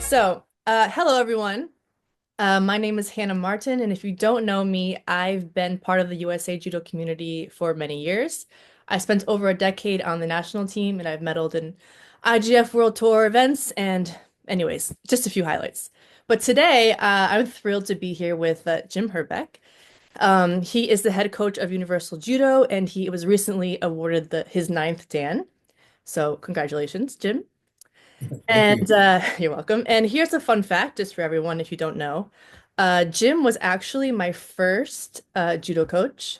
Hello everyone. My name is Hannah Martin, and if you don't know me, I've been part of the USA Judo community for many years. I spent over a decade on the national team, and I've medaled in IGF World Tour events, and anyways, just a few highlights. But today, I'm thrilled to be here with Jim Hrbek. He is the head coach of Universal Judo, and he was recently awarded his ninth Dan. So congratulations, Jim. Thank you. And you're welcome. And here's a fun fact, just for everyone, if you don't know. Jim was actually my first judo coach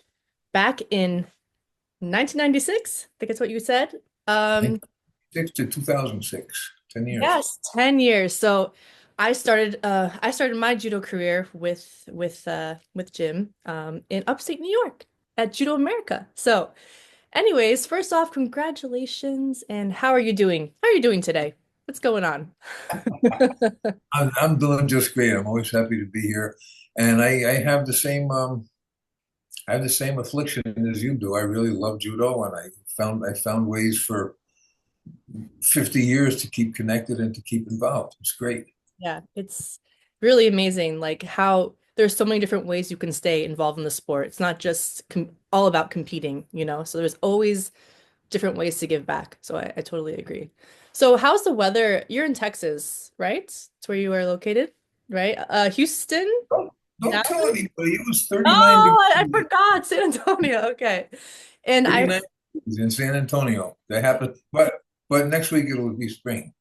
back in 1996. I think that's what you said. Um, 96 to 2006, 10 years. yes, 10 years. So I started my judo career with Jim in upstate New York at Judo America. So, anyways, first off, congratulations. And how are you doing? How are you doing today? What's going on? I'm doing just great. I'm always happy to be here. And I have the same affliction as you do. I really love judo, and I found ways for 50 years to keep connected and to keep involved. It's great. Yeah, it's really amazing, like how there's so many different ways you can stay involved in the sport. It's not just all about competing. So there's always different ways to give back. So I totally agree. So how's the weather? You're in Texas, right? It's where you are located, right? Houston? Don't tell Dallas? anybody. It was 39 Oh, I degrees, forgot. San Antonio. Okay. And I 39 degrees in San Antonio. That happened, but next week it'll be spring.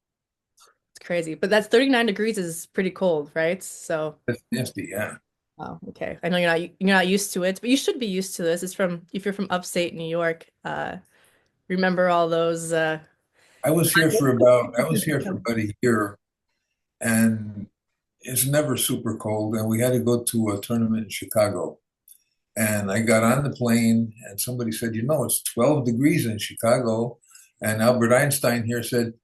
It's crazy, but that's 39 degrees is pretty cold, right? So That's nasty, yeah. oh, okay. I know you're not used to it, but you should be used to this. It's from if you're from upstate New York, remember all those I was here for about a year, and it's never super cold. And we had to go to a tournament in Chicago. And I got on the plane, and somebody said, it's 12 degrees in Chicago. And Albert Einstein here said,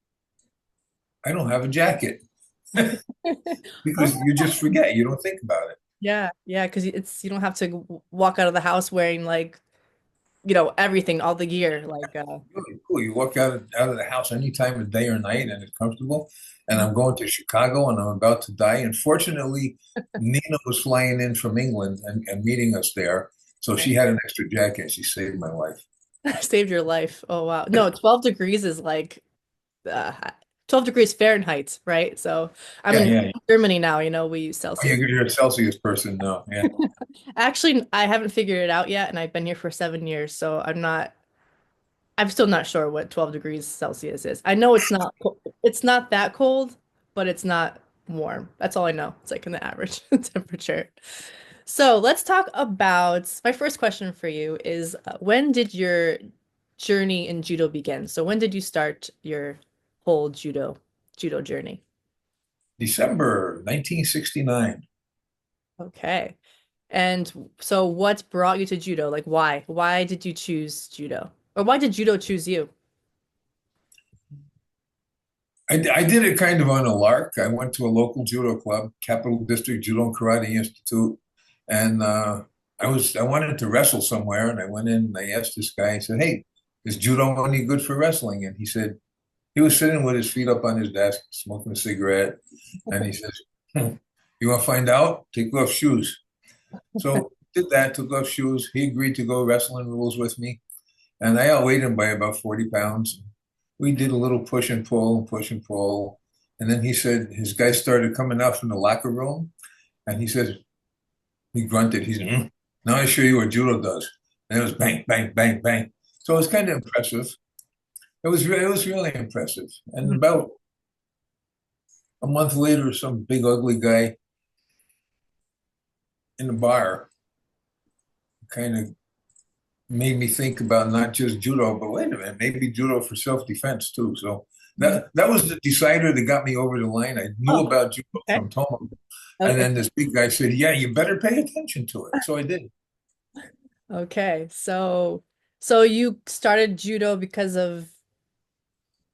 I don't have a jacket because you just forget. You don't think about it. Yeah, yeah, because you don't have to walk out of the house wearing like, everything all the gear. Like Really cool. You walk out of the house any time of day or night, and it's comfortable. And I'm going to Chicago, and I'm about to die. And fortunately, Nina was flying in from England and meeting us there. So she had an extra jacket. She saved my life. saved your life. Oh wow. No, 12 degrees is like uh 12 degrees Fahrenheit, right? So I'm Yeah, in yeah. Germany now, we use Oh, Celsius. you're a Celsius person now. Yeah. Actually, I haven't figured it out yet, and I've been here for 7 years, so I'm still not sure what 12 degrees Celsius is. I know it's not that cold, but it's not warm. That's all I know. It's like in the average temperature. So let's talk about my first question for you is when did your journey in judo begin? So when did you start your whole judo journey? December 1969. Okay. And so what brought you to judo? Like why? Why did you choose judo? Or why did judo choose you? I did it kind of on a lark. I went to a local judo club, Capital District Judo and Karate Institute, and I wanted to wrestle somewhere, and I went in and I asked this guy. I said, "Hey, is judo any good for wrestling?" And he said he was sitting with his feet up on his desk, smoking a cigarette, and he says, "You want to find out? Take off shoes." So did that. Took off shoes. He agreed to go wrestling rules with me, and I outweighed him by about 40 pounds. We did a little push and pull. And then he said his guys started coming out from the locker room, and he says, he grunted. He said, "Now I show you what judo does." And it was bang, bang, bang, bang. So it was kind of impressive. It was really impressive. And Mhm. about a month later, some big ugly guy in the bar kind of made me think about not just judo, but wait a minute, maybe judo for self-defense too. So that was the decider that got me over the line. I knew Oh, about judo okay. from Tomo. And Okay. then this big guy said, "Yeah, you better pay attention to it." So I did. Okay. So you started judo because of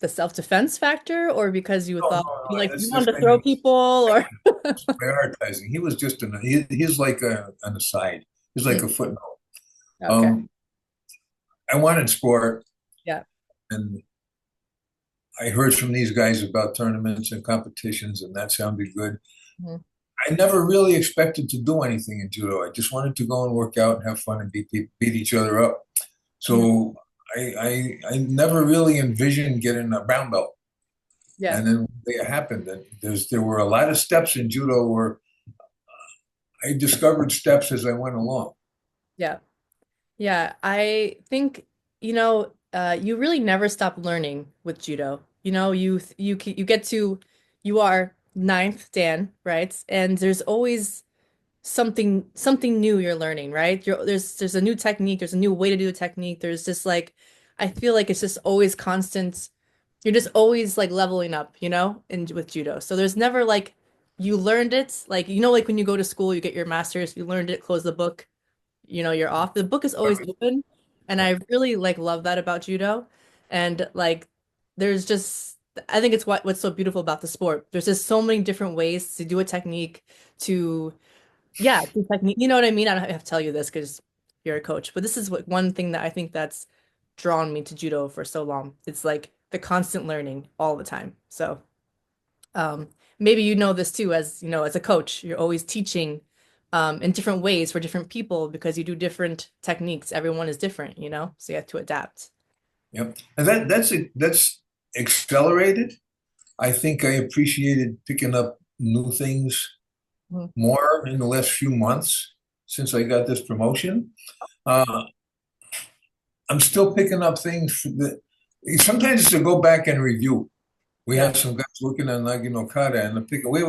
the self-defense factor or because you No, no, thought you no. like you It's wanted just to throw people or prioritizing. He was just he's like an aside. He's like a footnote. okay. Um, I wanted sport, Yeah. and I heard from these guys about tournaments and competitions, and that sounded good. Mhm. I never really expected to do anything in judo. I just wanted to go and work out and have fun and beat each other up. Mhm. So I never really envisioned getting a brown belt. Yeah, And then it happened. And there were a lot of steps in judo where I discovered steps as I went along. yeah. Yeah, I think, you really never stop learning with judo. You get to you are ninth Dan, right? And there's always something new you're learning, right? There's a new technique, there's a new way to do the technique. There's just like I feel like it's just always constant. You're just always like leveling up, in with judo. So there's never like you learned it, like like when you go to school, you get your master's, you learned it, close the book, you're off. The book is always open, and Yeah. I really like love that about judo. And like there's just I think it's what's so beautiful about the sport. There's just so many different ways to do a technique to yeah, do technique. You know what I mean? I don't have to tell you this because you're a coach, but this is one thing that I think that's drawn me to judo for so long. It's like the constant learning all the time. So um, maybe you know this too, as as a coach, you're always teaching in different ways for different people because you do different techniques. Everyone is different, so you have to adapt. Yep. And that's accelerated. I think I appreciated picking up new things Mhm. more in the last few months since I got this promotion. Uh, I'm still picking up things that sometimes it's to go back and review. We Yeah, have some guys working on Nagi no Kata and they're picking, wait.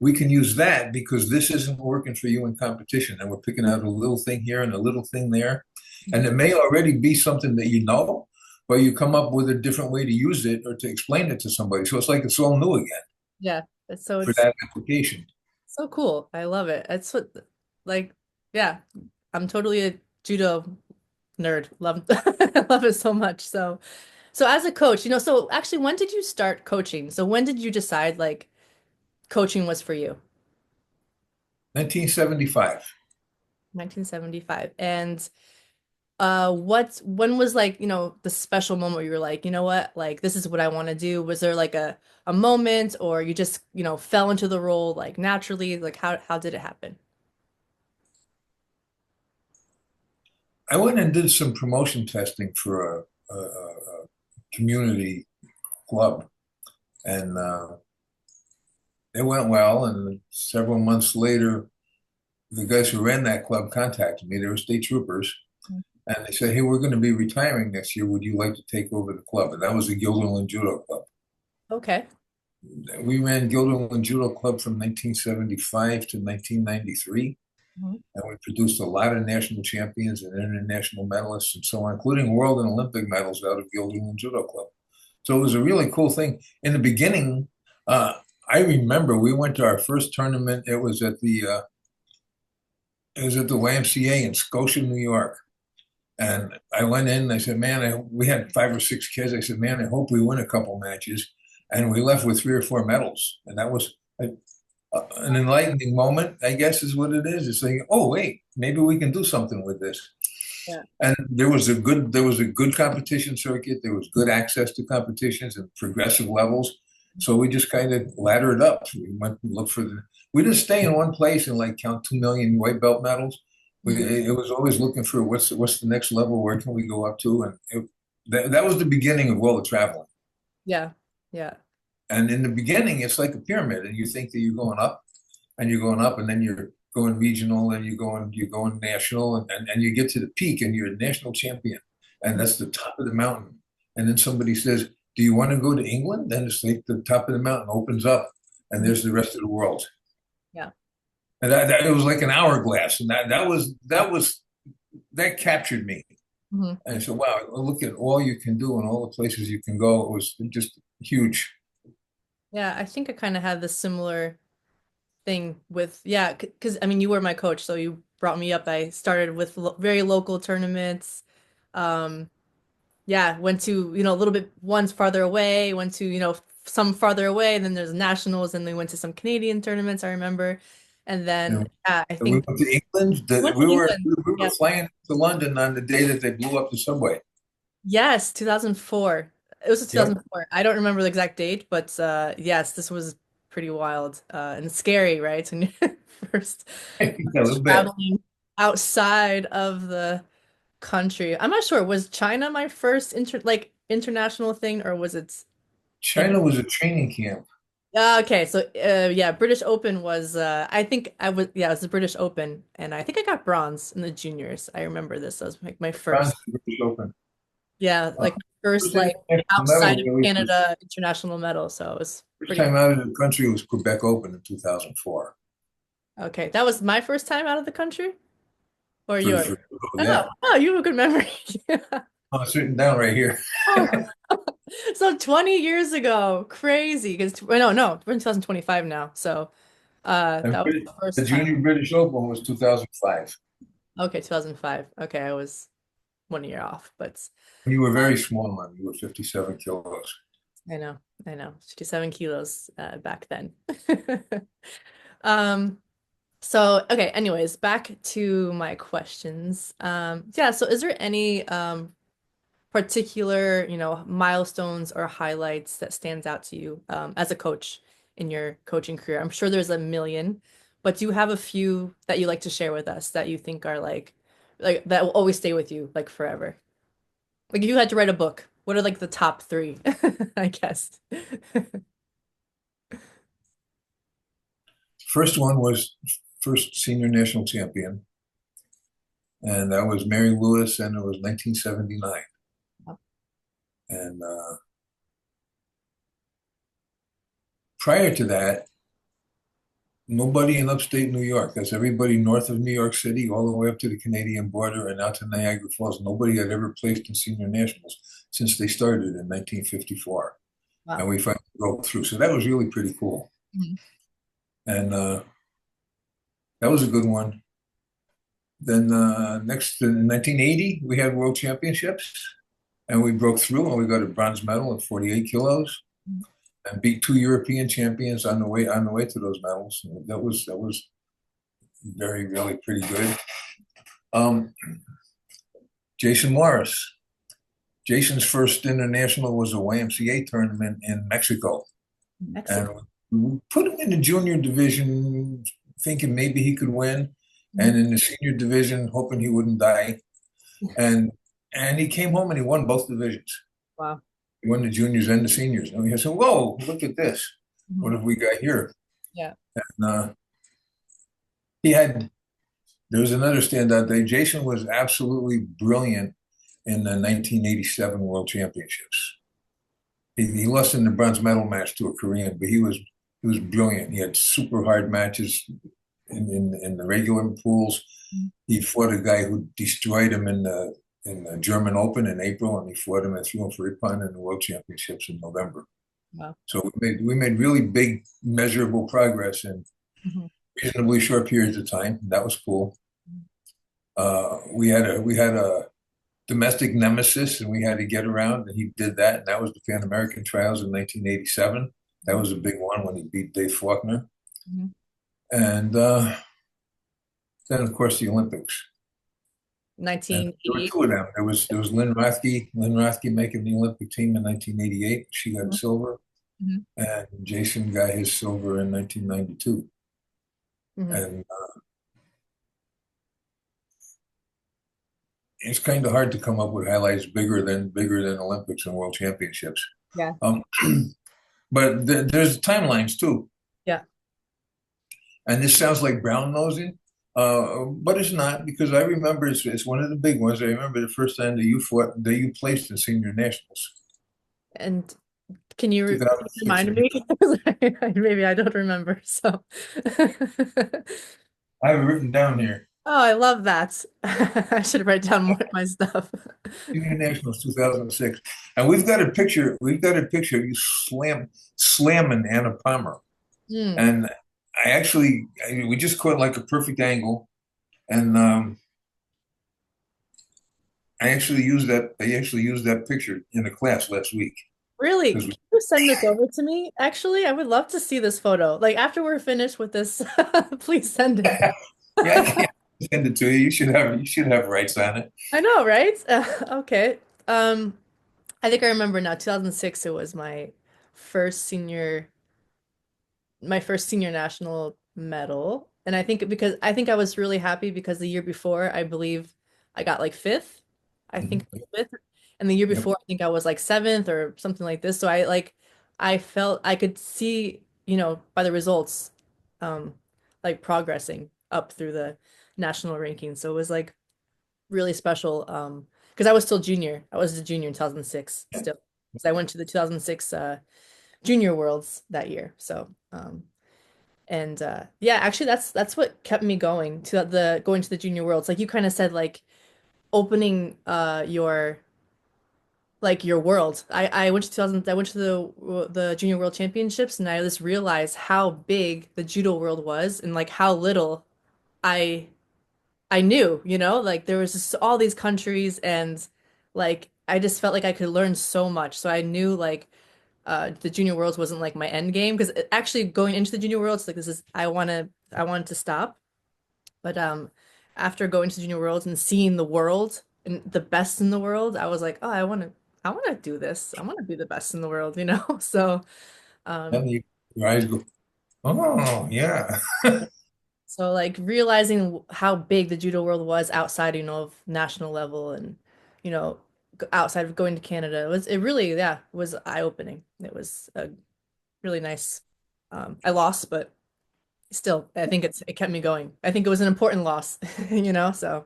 We can use that because this isn't working for you in competition. And we're picking out a little thing here and a little thing there. And Mhm. it may already be something that you know, but you come up with a different way to use it or to explain it to somebody. So it's like it's all new again yeah. So for it's that application. so cool. I love it. It's what like yeah. I'm totally a judo nerd. Love I love it so much. So as a coach, so actually when did you start coaching? So when did you decide like coaching was for you? 1975. 1975. And when was like, the special moment where you were like, you know what, like this is what I want to do? Was there like a moment or you just, fell into the role like naturally? Like how did it happen? I went and did some promotion testing for a community club, and it went well. And several months later, the guys who ran that club contacted me. They were state troopers, and they said, "Hey, we're going to be retiring next year. Would you like to take over the club?" And that was the Guilderland Judo Club. Okay. We ran Guilderland Judo Club from 1975 to 1993, Mhm. and we produced a lot of national champions and international medalists and so on, including world and Olympic medals out of Guilderland Judo Club. So it was a really cool thing. In the beginning, uh, I remember we went to our first tournament. It was at the YMCA in Scotia, New York. And I went in and I said, man, we had 5 or 6 kids. I said, man, I hope we win a couple matches. And we left with 3 or 4 medals. And that was an enlightening moment, I guess is what it is. It's like, oh, wait, maybe we can do something with this. Yeah. And there was a good competition circuit. There was good access to competitions and progressive levels. So we just kind of laddered up. We went and looked for we didn't stay in one place and like count 2 million white belt medals. Mhm. It was always looking for what's the next level? Where can we go up to? And that was the beginning of all the traveling. Yeah. Yeah. And in the beginning, it's like a pyramid, and you think that you're going up, and you're going up, and then you're going regional, and you're going national, and you get to the peak, and you're a national champion, and that's the top of the mountain. And then somebody says, "Do you want to go to England?" Then it's like the top of the mountain opens up, and Mhm. there's the rest of the world. Yeah. And it was like an hourglass, and that captured me. Mhm. And I said, "Wow, look at all you can do and all the places you can go." It was just huge. Yeah, I think I kind of had this similar thing with yeah, because I mean you were my coach, so you brought me up. I started with very local tournaments. Um, yeah, went to, a little bit ones farther away, went to, some farther away, and then there's nationals, and we went to some Canadian tournaments, I remember. And You then know, I we think went to England. went We to were England. we were Yeah. flying to London on the day that they blew up the subway. Yes, 2004. It was Yep. 2004. I don't remember the exact date, but yes, this was pretty wild and scary, right? When you're first A little bit. traveling outside of the country. I'm not sure. Was China my first international thing, or was it even? China was a training camp. Okay, so yeah, British Open was I think I was yeah, it was the British Open, and I think I got bronze in the juniors. I remember this. That was like my Bronze first. at the British Open. Yeah, Uh, like my first first like international outside medal of really was Canada international medal, so it was first pretty time out of the country was Quebec Open in 2004. okay. That was my first time out of the country or yours? Oh, Oh, yeah. oh, you have a good memory. Oh, it's written down right here. Oh, so 20 years ago. Crazy. Because no, we're in 2025 now. So And that was the the first time. Junior British Open was 2005. Okay, 2005. Okay, I was 1 year off, but You were uh, very small, man. You were 57 kilos. I know, I know. 57 kilos back then. Um, so okay, anyways, back to my questions. Yeah, so is there any particular, milestones or highlights that stands out to you as a coach in your coaching career? I'm sure there's a million, but do you have a few that you like to share with us that you think are like that will always stay with you like forever? Like if you had to write a book, what are like the top three, I guess? First one was first senior national champion, and that was Mary Lewis, and it was 1979. And prior to that, nobody in upstate New York, that's everybody north of New York City, all the way up to the Canadian border and out to Niagara Falls, nobody had ever placed in senior nationals since they started in 1954. And Wow. we finally broke through. So that was really pretty cool. Mhm. And that was a good one. Then next in 1980, we had World Championships, and we broke through, and we got a bronze medal at 48 kilos, and beat two European champions on the way to those medals. That was very really pretty good. Um, Jason Morris. Jason's first international was a YMCA tournament in Mexico, and Mexico. we put him in the junior division, thinking maybe he could win, Mhm. and in the senior division, hoping he wouldn't die. And and he came home and he won both divisions. Wow. He won the juniors and the seniors. And we said, "Whoa, look at this! What Mhm. have we got here?" Yeah. And he had. There was another standout day. Jason was absolutely brilliant in the 1987 World Championships. He lost in the bronze medal match to a Korean, but he was brilliant. He had super hard matches in the regular pools. Mhm. He fought a guy who destroyed him in the German Open in April, and he fought him and threw him for Ippon in the World Championships in November. Wow. So we made really big, measurable progress in Mhm. reasonably short periods of time. That was cool. We had a domestic nemesis, and we had to get around, and he did that. And that was the Pan American Trials in 1987. That was a big one when he beat Dave Faulkner. Mhm. And then, of course, the Olympics. And there were 1988. two of them. There was Lynn Rothke making the Olympic team in 1988. She got Mhm. silver, Mhm. and Jason got his silver in 1992. Mhm. And it's kind of hard to come up with highlights bigger than Olympics and World Championships. Yeah. Um, but there's timelines too. Yeah. And this sounds like brown nosing, but it's not because I remember it's one of the big ones. I remember the first time that you placed in senior nationals, And can you remind 2006. me? 'Cause maybe I don't remember. So, I have it written down here. oh, I love that. I should write down more of my stuff. Senior Nationals 2006. And we've got a picture of you slamming Anna Palmer. Mm, And we just caught like a perfect angle. And I actually used that picture in the class last week. really? Because Can you send this over to me? Actually, I would love to see this photo. Like after we're finished with this, please send it. yeah, I can't send it to you. You should have rights on it. I know, right? Okay. Um, I think I remember now, 2006, it was first senior my first senior national medal. And I think because I think I was really happy because the year before, I believe I got like fifth. I think Mhm. it was fifth. And the year Yep. before, I think I was like seventh or something like this. So I felt I could see, by the results, um, like progressing up through the national rankings. So it was like really special. Because I was still junior. I was a junior in 2006 still. So I went to the 2006 Junior Worlds that year. So and yeah, actually that's what kept me going to the Junior Worlds. Like you kind of said, like opening your world. I went to 2000 I went to the Junior World Championships and I just realized how big the judo world was and like how little I I knew, like there was just all these countries and like I just felt like I could learn so much. So I knew like the Junior Worlds wasn't like my end game because actually going into the Junior Worlds like this is I wanted to stop. But after going to Junior Worlds and seeing the world and the best in the world, I was like, oh, I want to do this. I want to be the best in the world, you know? So um And your eyes go, oh, yeah. so like realizing how big the judo world was outside, of national level and you know outside of going to Canada it really was eye-opening. It was a really nice I lost, but still I think it kept me going. I think it was an important loss, so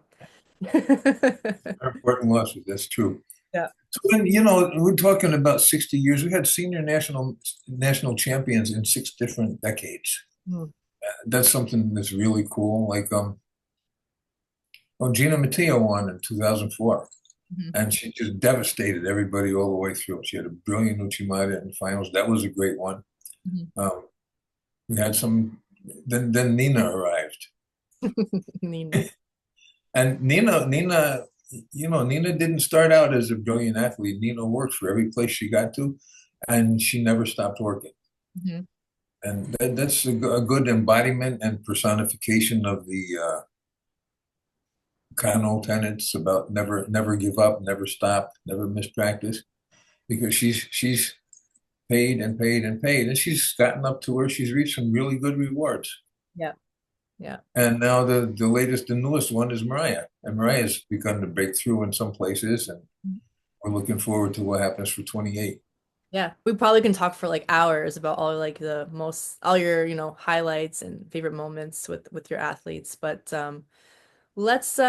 Important losses, that's true. yeah. So when, we're talking about 60 years. We had senior national champions in six different decades. Mm. That's something that's really cool. Like, Gina Matteo won in 2004, Mhm. and she just devastated everybody all the way through. She had a brilliant Uchimata in the finals. That was a great one. Mhm. Um, we had some. Then Nina arrived, Nina. and Nina didn't start out as a brilliant athlete. Nina worked for every place she got to, and she never stopped working. Mhm. And that's a good embodiment and personification of the Kano tenets about never give up, never stop, never miss practice. Because she's paid and paid and paid, and she's gotten up to where she's reached some really good rewards. Yeah. Yeah. And now the latest, the newest one is Mariah, and Mariah's begun to break through in some places, and we're looking forward to what happens for 28. Yeah. We probably can talk for like hours about all your, highlights and favorite moments with your athletes. But let's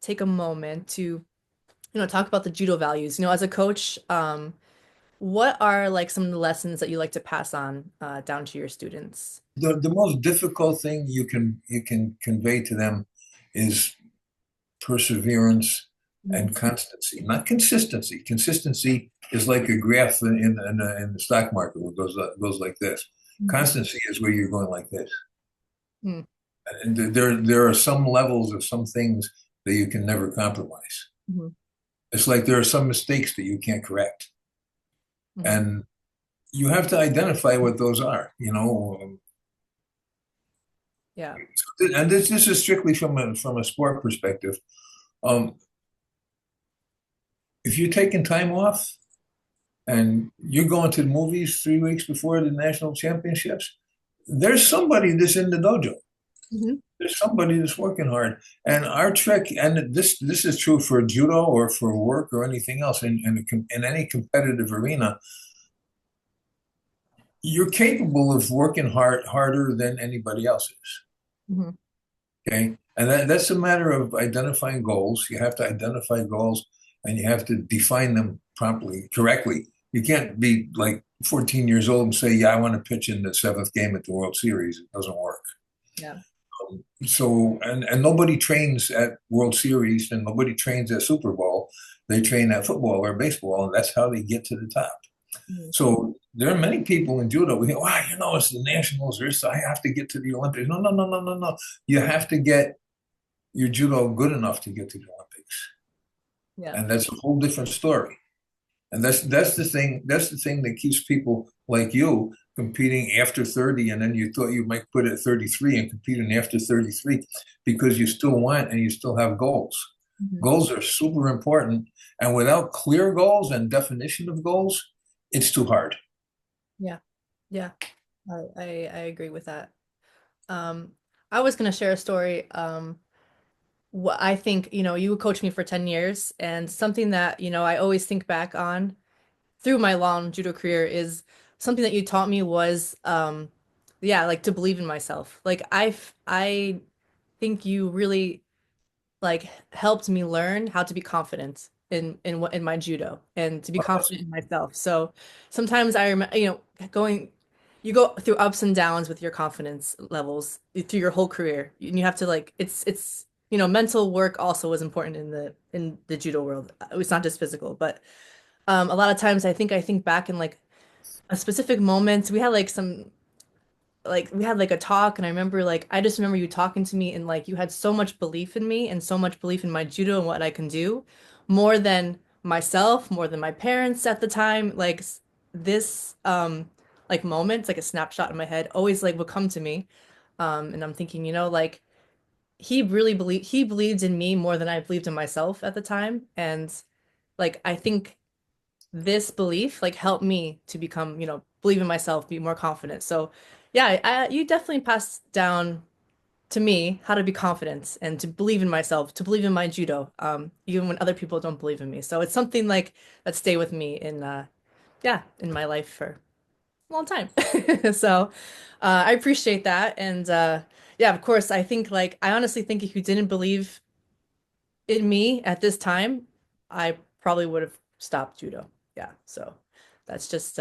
take a moment to, talk about the judo values. As a coach, what are like some of the lessons that you like to pass on down to your students? The most difficult thing you can convey to them is perseverance Mhm. and constancy, not consistency. Consistency is like a graph in the stock market where it goes like this. Mhm. Constancy is where you're going like this. Mhm. And there are some levels of some things that you can never compromise. Mhm. It's like there are some mistakes that you can't correct, Mhm. and you have to identify what those are. Yeah. And this is strictly from a sport perspective. Um, if you're taking time off and you're going to the movies 3 weeks before the national championships, there's somebody that's in the dojo. Mhm. There's somebody that's working hard. And our trick, and this is true for judo or for work or anything else in any competitive arena, you're capable of working harder than anybody else is. Mhm. Okay. And that's a matter of identifying goals. You have to identify goals and you have to define them properly, correctly. You can't be like 14 years old and say, yeah, I want to pitch in the seventh game at the World Series. It doesn't work. Yeah. So, and nobody trains at World Series and nobody trains at Super Bowl. They train at football or baseball, and that's how they get to the top. Mhm. So there are many people in judo. We go, wow, it's the nationals. So I have to get to the Olympics. No, no, no, no, no, no. You have to get your judo good enough to get to the Olympics, Yeah. and that's a whole different story. And that's the thing. That's the thing that keeps people like you competing after 30, and then you thought you might quit at 33 and competing after 33 because you still want and you still have goals. Mhm. Goals are super important, and without clear goals and definition of goals, it's too hard. Yeah. Yeah. I agree with that. Um, I was gonna share a story. What I think, you coached me for 10 years, and something that, I always think back on through my long judo career is something that you taught me was, yeah, like to believe in myself. Like I think you really like helped me learn how to be confident in my judo and to be confident in myself. So sometimes I remember, going you go through ups and downs with your confidence levels through your whole career. And you have to like it's mental work also was important in the judo world. It's not just physical, but a lot of times I think back in like a specific moment. We had like some like we had like a talk, and I just remember you talking to me, and like you had so much belief in me and so much belief in my judo and what I can do, more than myself, more than my parents at the time. Like this like moment, it's like a snapshot in my head, always like would come to me. And I'm thinking, like he believed in me more than I believed in myself at the time. And like I think this belief like helped me to become, believe in myself, be more confident. So yeah, you definitely passed down to me how to be confident and to believe in myself, to believe in my judo, even when other people don't believe in me. So it's something like that stay with me yeah, in my life for a long time. So I appreciate that. And yeah, of course, I honestly think if you didn't believe in me at this time, I probably would have stopped judo. Yeah. So that's just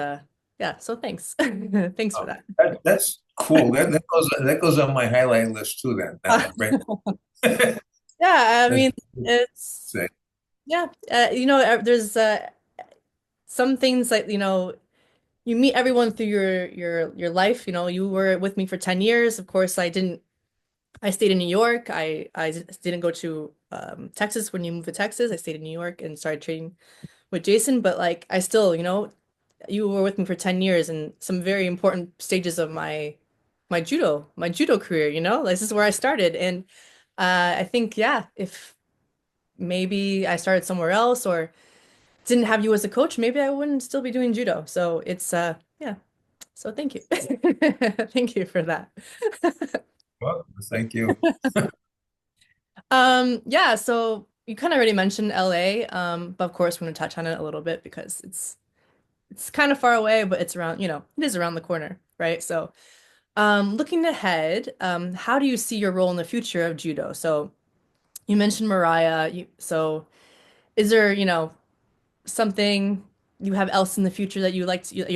yeah, so thanks. Thanks for Oh, that. that's cool. That goes on my highlight list too. Then right. Yeah, I That's mean, it's say. yeah, there's some things like, you meet everyone through your life. You were with me for 10 years. Of course, I stayed in New York. I didn't go to Texas when you moved to Texas. I stayed in New York and started training with Jason, but like I still, you were with me for 10 years and some very important stages of my judo career, Like, this is where I started. And I think, yeah, if maybe I started somewhere else or didn't have you as a coach, maybe I wouldn't still be doing judo. So it's yeah. So thank you. Thank you for that. Well, thank you. Yeah, so you kind of already mentioned LA, but of course we're gonna touch on it a little bit because it's kind of far away, but it's around, it is around the corner, right? So, looking ahead, how do you see your role in the future of judo? So, you mentioned Mariah. So is there, something you have else in the future that you're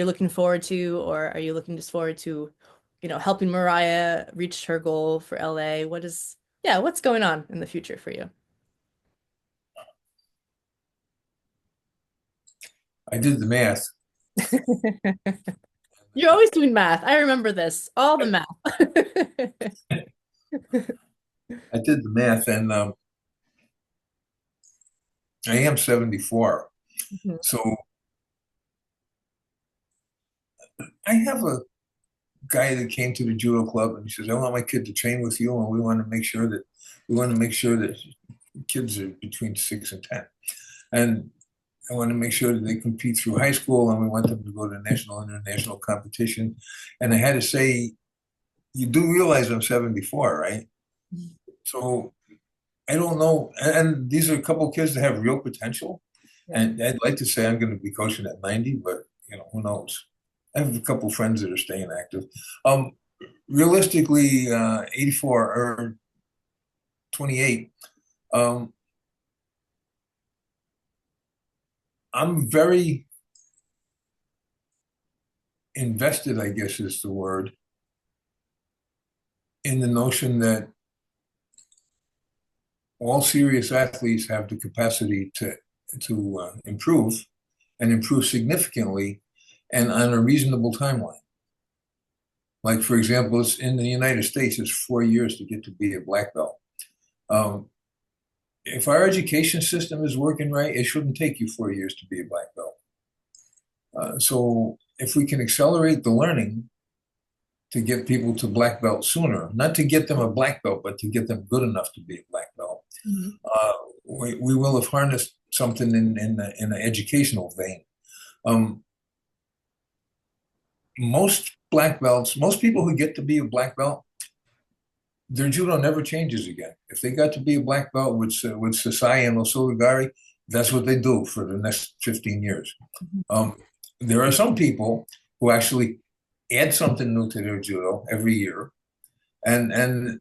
looking forward to, or are you looking just forward to, helping Mariah reach her goal for LA? Yeah, what's going on in the future for you? I did the math. You're always doing math. I remember this, all the math. I did the math, and I am 74. Mhm. So I have a guy that came to the judo club, and he says, "I want my kid to train with you, and we want to make sure that kids are between 6 and 10, and I want to make sure that they compete through high school, and we want them to go to national and international competition." And I had to say, "You do realize I'm 74, right?" So I don't know, and these are a couple of kids that have real potential, Yeah. and I'd like to say I'm going to be coaching at 90, but who knows? I have a couple of friends that are staying active. Um, Realistically, 84 or 28. Um, I'm very invested, I guess is the word, in the notion that all serious athletes have the capacity to improve and improve significantly and on a reasonable timeline. Like, for example, it's in the United States, it's 4 years to get to be a black belt. Um, if our education system is working right, it shouldn't take you 4 years to be a black belt. So if we can accelerate the learning to get people to black belt sooner, not to get them a black belt, but to get them good enough to be a black belt, Mhm. uh, we will have harnessed something in an educational vein. Um, most black belts, most people who get to be a black belt, their judo never changes again. If they got to be a black belt with Sasai and Osogari, that's what they do for the next 15 years. Mhm. Um, there are some people who actually add something new to their judo every year, and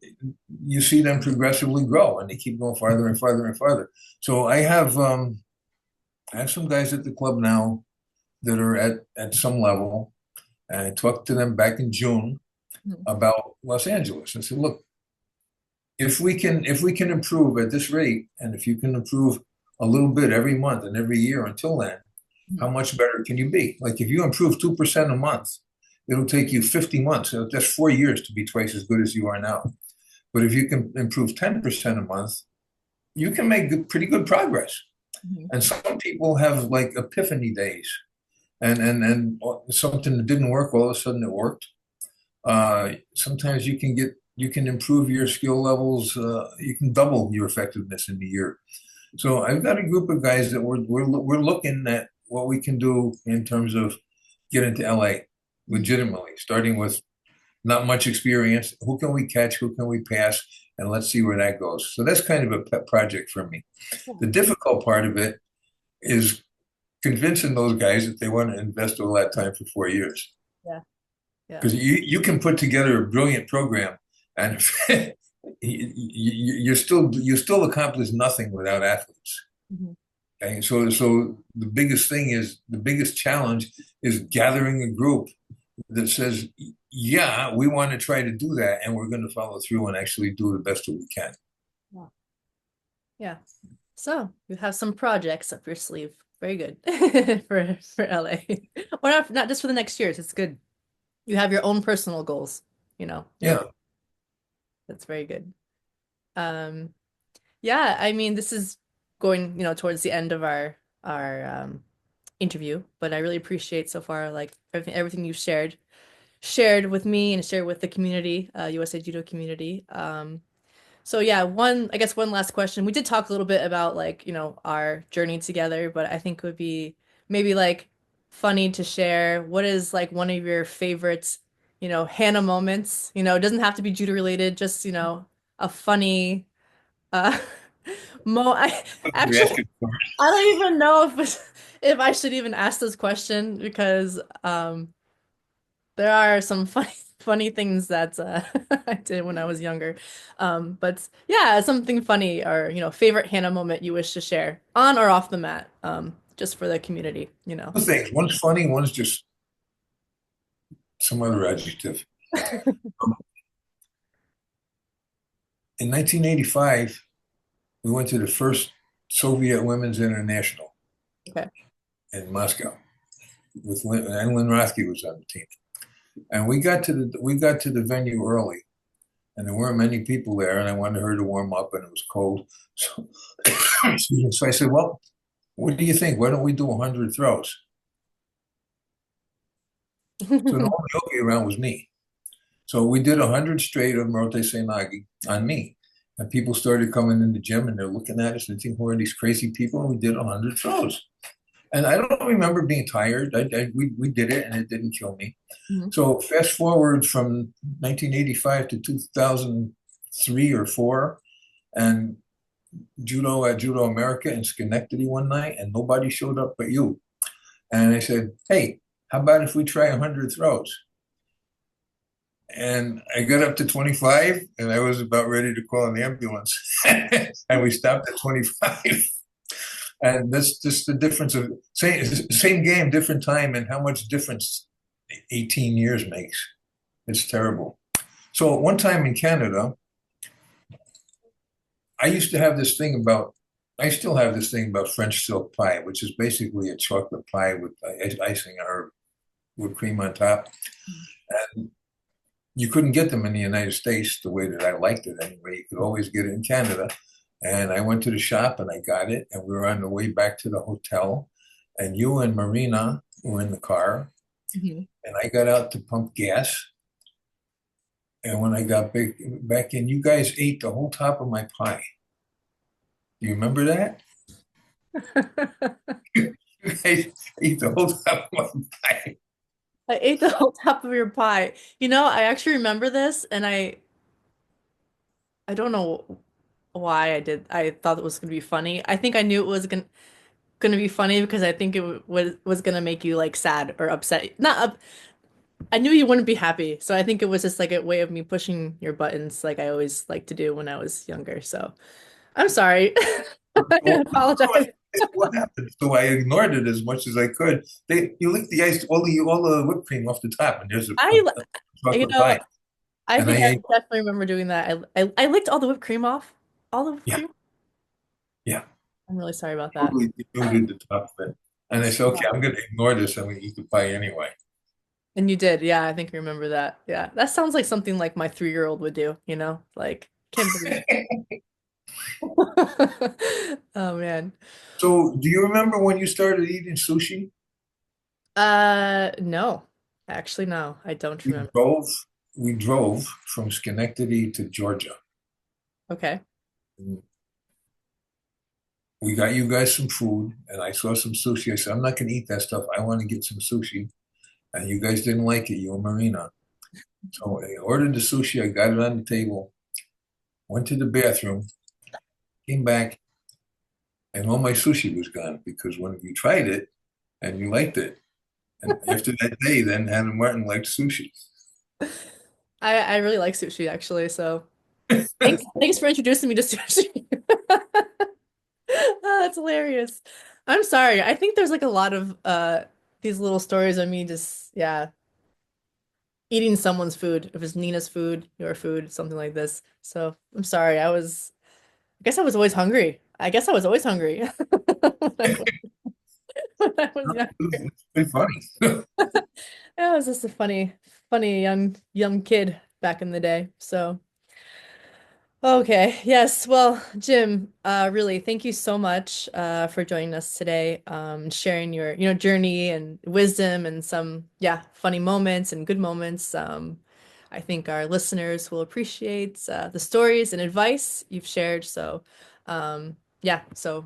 you see them progressively grow, and they keep going farther and farther and farther. So I have some guys at the club now that are at some level, and I talked to them back in June Mhm. about Los Angeles and said, look, if we can improve at this rate, and if you can improve a little bit every month and every year until then, Mhm. how much better can you be? Like if you improve 2% a month, it'll take you 50 months. So that's 4 years to be twice as good as you are now. But if you can improve 10% a month, you can make pretty good progress. Mhm. And some people have like epiphany days, and something that didn't work, all of a sudden it worked. Sometimes you can improve your skill levels. You can double your effectiveness in a year. So I've got a group of guys that we're looking at what we can do in terms of getting to LA Mhm. legitimately, starting with not much experience. Who can we catch? Who can we pass? And let's see where that goes. So that's kind of a pet project for me. Yeah. The difficult part of it is convincing those guys that they want to invest all that time for 4 years. Yeah. Yeah. Because you can put together a brilliant program, and you still accomplish nothing without athletes. Mhm. Okay, so the biggest thing is the biggest challenge is gathering a group that says, yeah, we want to try to do that, and we're going to follow through and actually do the best that we can. Yeah. Yeah. So you have some projects up your sleeve. Very good for LA. Or not just for the next years. It's good. You have your own personal goals, Yeah. that's very good. Um, yeah, I mean, this is going, towards the end of our interview, but I really appreciate so far like everything you've shared with me and shared with the community, USA Judo community. So yeah, I guess one last question. We did talk a little bit about like, our journey together, but I think it would be maybe like funny to share what is like one of your favorites, Hannah moments. It doesn't have to be judo related, just, a funny uh I You're actually asking for I don't even know if I should even ask this question because there are some funny things that I did when I was younger. But yeah, something funny or favorite Hannah moment you wish to share on or off the mat, just for the community. two things. One's funny, one's just some other adjective. In 1985, we went to the first Soviet Women's International Okay. in Moscow with and Lynn Rothke was on the team. And we got to the venue early, and there weren't many people there, and I wanted her to warm up, and it was cold. So, so I said, "Well, what do you think? Why don't we do 100 throws?" So the only yogi around was me. So we did 100 straight of Morote Seinagi on me. And people started coming in the gym and they're looking at us and thinking, who are these crazy people? And we did 100 throws. And I don't remember being tired. We did it and it didn't kill me. Mhm. So fast forward from 1985 to 2003 or four, and judo at Judo America in Schenectady one night, and nobody showed up but you. And I said, hey, how about if we try 100 throws? And I got up to 25 and I was about ready to call an ambulance. And we stopped at 25. And that's just the difference of same game, different time, and how much difference 18 years makes. It's terrible. So one time in Canada, I used to have this thing about, I still have this thing about French silk pie, which is basically a chocolate pie with icing or with cream on top. And you couldn't get them in the United States the way that I liked it anyway. You could always get it in Canada. And I went to the shop and I got it. And we were on the way back to the hotel. And you and Marina were in the car. Mhm. And I got out to pump gas. And when I got back in, you guys ate the whole top of my pie. You remember that? You guys ate the whole top of my pie. I ate the whole top of your pie. You know, I actually remember this, and I don't know why I did. I thought it was gonna be funny. I think I knew it was gonna be funny because I think it was gonna make you like sad or upset. Not up. I knew you wouldn't be happy, so I think it was just like a way of me pushing your buttons, like I always like to do when I was younger. So I'm sorry. I Well, apologize. what happened? So I ignored it as much as I could. You lick the ice, all the whipped cream off the top, and there's I, a you chocolate know, pie. I And I think I ate, definitely remember doing that. I licked all the whipped cream off. All the whipped yeah, cream. yeah, I'm really sorry about that. totally denuded the top of it. And I said, okay, I'm going to ignore this. I'm going to eat the pie anyway. And you did, yeah. I think I remember that. Yeah, that sounds like something like my 3-year-old would do. Like can't believe. Oh man. So, do you remember when you started eating sushi? No, actually, no, I don't We remember. drove, we drove from Schenectady to Georgia. Okay. We got you guys some food, and I saw some sushi. I said, I'm not going to eat that stuff. I want to get some sushi. And you guys didn't like it, you and Marina. So I ordered the sushi. I got it on the table, went to the bathroom, came back, and all my sushi was gone because when you tried it and you liked it. And after that day, then Hannah Martin liked sushi. I really like sushi actually, so thanks for introducing me to sushi. Oh, that's hilarious. I'm sorry. I think there's like a lot of these little stories of me just yeah, eating someone's food. If it's Nina's food, your food, something like this. So I'm sorry. I guess I was always hungry. I guess I was always hungry when I was young. It's pretty funny. I was just a funny young kid back in the day. So okay, yes. Well, Jim, really, thank you so much for joining us today, sharing your journey and wisdom and some funny moments and good moments. I think our listeners will appreciate the stories and advice you've shared. So, so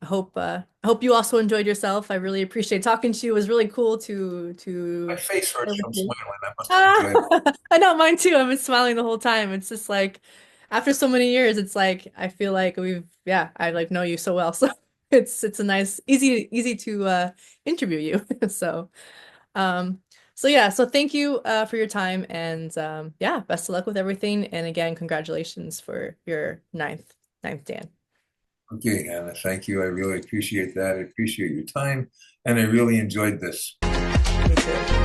I hope you also enjoyed yourself. I really appreciate talking to you. It was really cool My to face share hurts with from you. smiling. I must have Ah, enjoyed it. I know mine too. I've been smiling the whole time. It's just like after so many years, it's like I feel like I like know you so well. So it's a nice, easy to interview you. So um so thank you for your time and best of luck with everything. And again, congratulations for your ninth Dan. Okay, Hannah, thank you. I really appreciate that. I appreciate your time, and I really enjoyed this. Me too.